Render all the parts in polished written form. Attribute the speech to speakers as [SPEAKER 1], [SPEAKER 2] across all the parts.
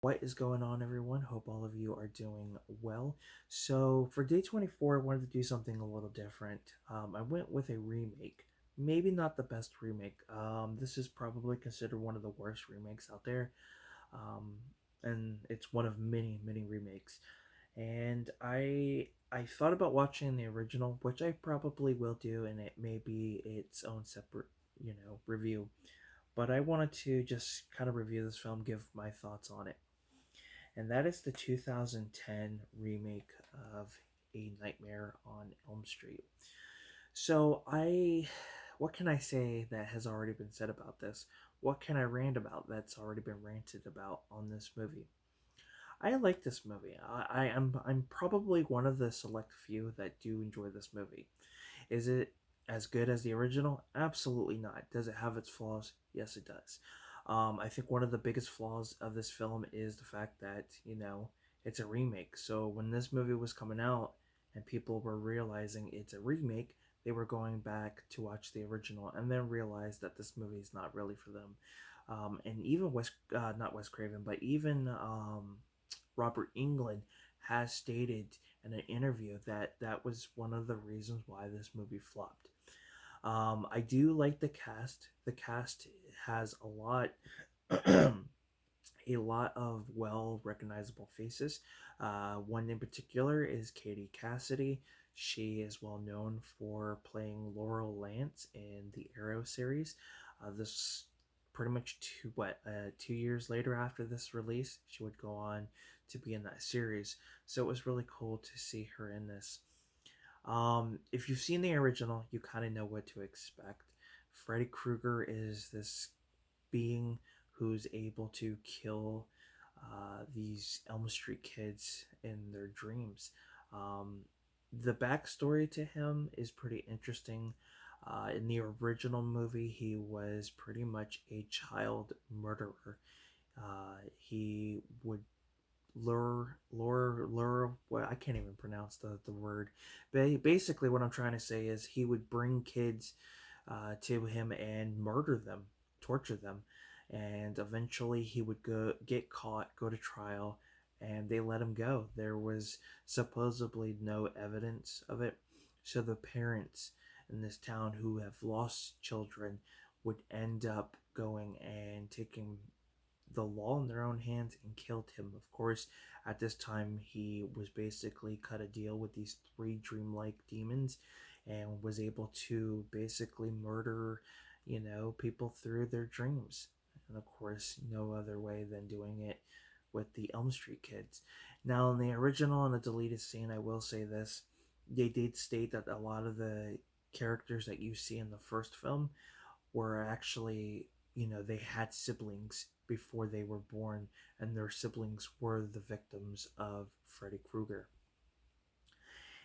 [SPEAKER 1] What is going on, everyone? Hope all of you are doing well. So, for day 24, I wanted to do something a little different. I went with a remake. Maybe not the best remake. This is probably considered one of the worst remakes out there. Um, and it's one of many, many remakes. And I thought about watching the original, which I probably will do, and it may be its own separate, review. But I wanted to just kind of review this film, give my thoughts on it, and that is the 2010 remake of A Nightmare on Elm Street. So, what can I say that has already been said about this? What can I rant about that's already been ranted about on this movie? I like this movie. I'm probably one of the select few that do enjoy this movie. Is it as good as the original? Absolutely not. Does it have its flaws? Yes, it does. I think one of the biggest flaws of this film is the fact that, it's a remake. So when this movie was coming out and people were realizing it's a remake, they were going back to watch the original and then realized that this movie is not really for them. And even not Wes Craven, but even Robert England has stated in an interview that that was one of the reasons why this movie flopped. I do like the cast. The cast has a lot of well recognizable faces. One in particular is Katie Cassidy. She is well known for playing Laurel Lance in the Arrow series. This pretty much 2 years later after this release, she would go on to be in that series. So it was really cool to see her in this. If you've seen the original, you kind of know what to expect. Freddy Krueger is this being who's able to kill these Elm Street kids in their dreams. Um, the backstory to him is pretty interesting. In the original movie, he was pretty much a child murderer. He would lure. Well, I can't even pronounce the word. But basically, what I'm trying to say is he would bring kids to him and murder them, torture them, and eventually he would get caught, go to trial, and they let him go. There was supposedly no evidence of it, so the parents in this town who have lost children would end up going and taking the law in their own hands and killed him. Of course, at this time, he was basically cut a deal with these three dreamlike demons and was able to basically murder, people through their dreams. And of course, no other way than doing it with the Elm Street kids. Now, in the original and the deleted scene, I will say this: they did state that a lot of the characters that you see in the first film were actually, they had siblings before they were born, and their siblings were the victims of Freddy Krueger.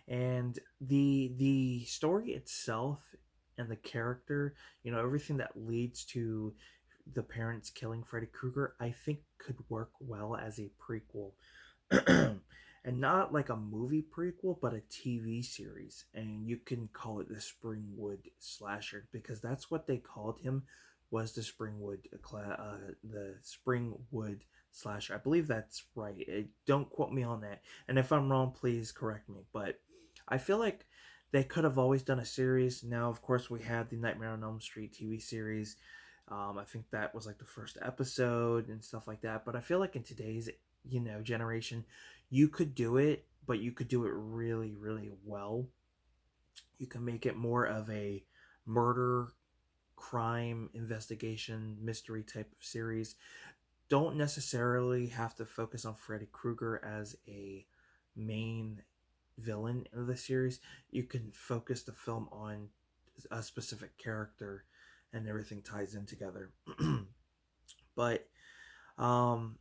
[SPEAKER 1] And the story itself and the character, everything that leads to the parents killing Freddy Krueger, I think could work well as a prequel. And not like a movie prequel, but a TV series. And you can call it the Springwood Slasher because that's what they called him, was the Springwood Slasher. I believe that's right. Don't quote me on that. And if I'm wrong, please correct me. But I feel like they could have always done a series. Now, of course, we had the Nightmare on Elm Street TV series. I think that was like the first episode and stuff like that. But I feel like in today's generation, you could do it, but you could do it really, really well. You can make it more of a murder, crime, investigation, mystery type of series. Don't necessarily have to focus on Freddy Krueger as a main villain of the series. You can focus the film on a specific character and everything ties in together. But um,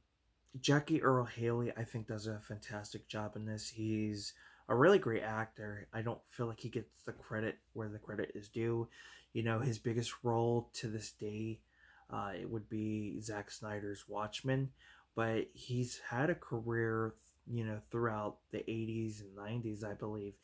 [SPEAKER 1] Jackie Earl Haley, I think, does a fantastic job in this. He's a really great actor. I don't feel like he gets the credit where the credit is due. His biggest role to this day, it would be Zack Snyder's Watchmen, but he's had a career, throughout the 80s and 90s, I believe.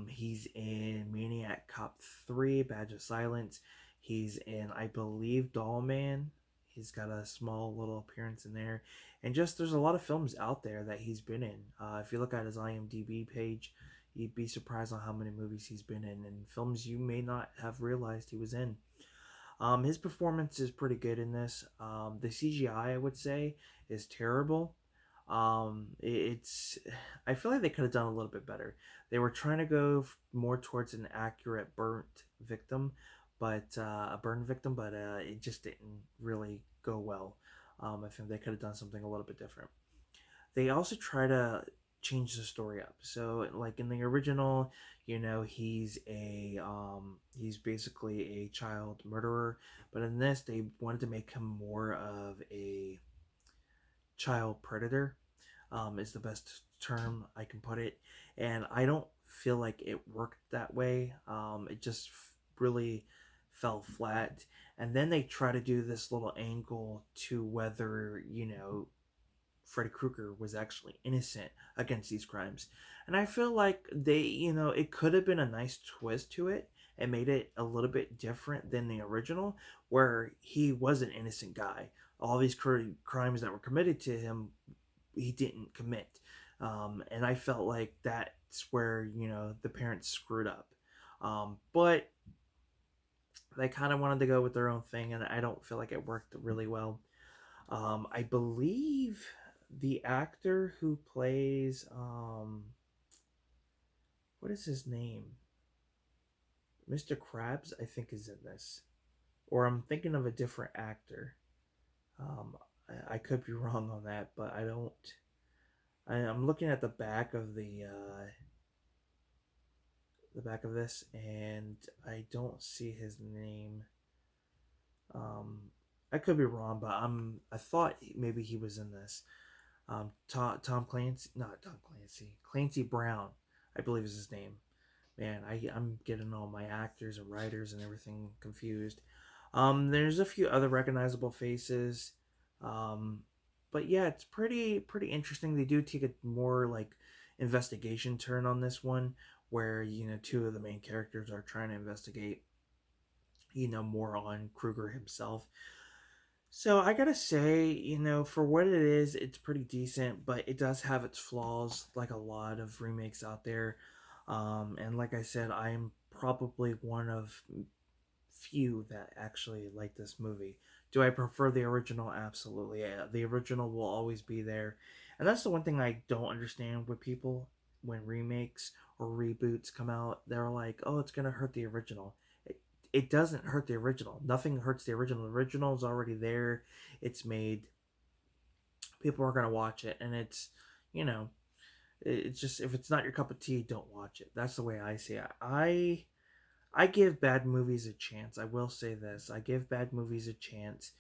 [SPEAKER 1] He's in Maniac Cop 3, Badge of Silence. He's in, I believe, Doll Man. He's got a small little appearance in there, and just there's a lot of films out there that he's been in. If you look at his IMDb page, you'd be surprised on how many movies he's been in, and films you may not have realized he was in. His performance is pretty good in this. The CGI, I would say, is terrible. It's I feel like they could have done a little bit better. They were trying to go more towards an accurate victim, but a burn victim, but it just didn't really go well. I think they could have done something a little bit different. They also try to change the story up. So, like in the original, he's basically a child murderer, but in this, they wanted to make him more of a child predator. Is the best term I can put it, and I don't feel like it worked that way. It just really fell flat. And then they try to do this little angle to whether Freddy Krueger was actually innocent against these crimes. And I feel like it could have been a nice twist to it and made it a little bit different than the original, where he was an innocent guy. All these crimes that were committed to him, he didn't commit. And I felt like that's where, the parents screwed up. But they kind of wanted to go with their own thing, and I don't feel like it worked really well. I believe the actor who plays what is his name? Mr. Krabs, I think, is in this, or I'm thinking of a different actor. Um, I could be wrong on that, but I don't. I'm looking at the back of this, and I don't see his name. Um, I could be wrong, but I thought maybe he was in this. Tom Clancy, not Tom Clancy, Clancy Brown, I believe is his name. Man, I'm getting all my actors and writers and everything confused. There's a few other recognizable faces, um, but yeah, it's pretty interesting. They do take a more like investigation turn on this one, where two of the main characters are trying to investigate, more on Krueger himself. So I gotta say, for what it is, it's pretty decent, but it does have its flaws, like a lot of remakes out there. And like I said, I'm probably one of few that actually like this movie. Do I prefer the original? Absolutely. Yeah, the original will always be there. And that's the one thing I don't understand with people when remakes or reboots come out. They're like, oh, it's going to hurt the original. It doesn't hurt the original. Nothing hurts the original. The original is already there. It's made. People are going to watch it. And you know, it's just, if it's not your cup of tea, don't watch it. That's the way I see it. I give bad movies a chance. I will say this. I give bad movies a chance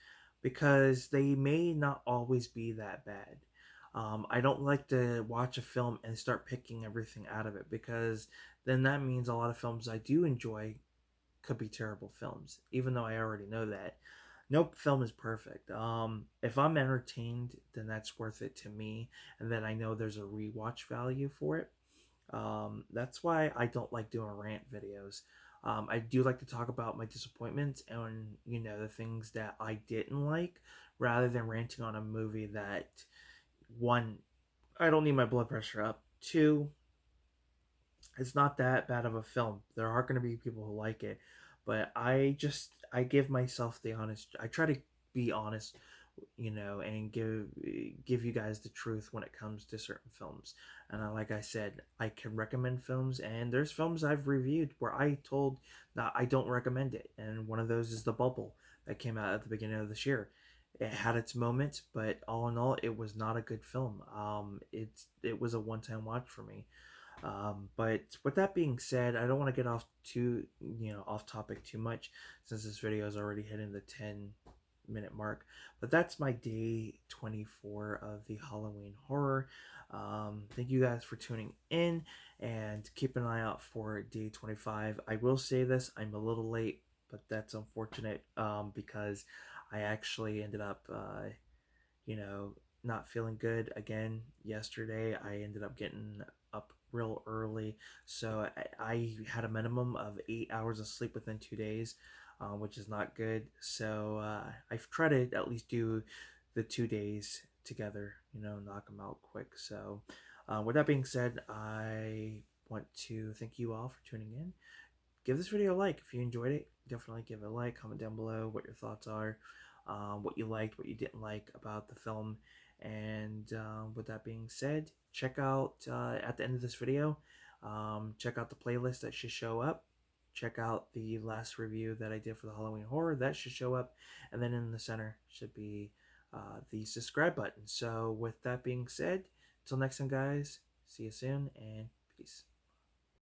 [SPEAKER 1] because they may not always be that bad. I don't like to watch a film and start picking everything out of it, because then that means a lot of films I do enjoy could be terrible films, even though I already know that. No film is perfect. If I'm entertained, then that's worth it to me, and then I know there's a rewatch value for it. That's why I don't like doing rant videos. I do like to talk about my disappointments and the things that I didn't like, rather than ranting on a movie that, one, I don't need my blood pressure up. Two, it's not that bad of a film. There are going to be people who like it, but I give myself the honest. I try to be honest, and give you guys the truth when it comes to certain films. And like I said, I can recommend films, and there's films I've reviewed where I told that I don't recommend it. And one of those is The Bubble, that came out at the beginning of this year. It had its moments, but all in all, it was not a good film. It was a one-time watch for me. But with that being said, I don't want to get off topic too much, since this video is already hitting the 10-minute mark. But that's my day 24 of the Halloween horror. Thank you guys for tuning in, and keep an eye out for day 25. I will say this, I'm a little late, but that's unfortunate, because I actually ended up, you know, not feeling good again yesterday. I ended up getting up real early, so I had a minimum of 8 hours of sleep within 2 days. which is not good. So I've tried to at least do the 2 days together, knock them out quick. So with that being said, I want to thank you all for tuning in. Give this video a like if you enjoyed it. Definitely give it a like. Comment down below what your thoughts are, what you liked, what you didn't like about the film. And with that being said, check out at the end of this video, check out the playlist that should show up. Check out the last review that I did for the Halloween horror, that should show up. And then in the center should be the subscribe button. So with that being said, until next time, guys, see you soon and peace.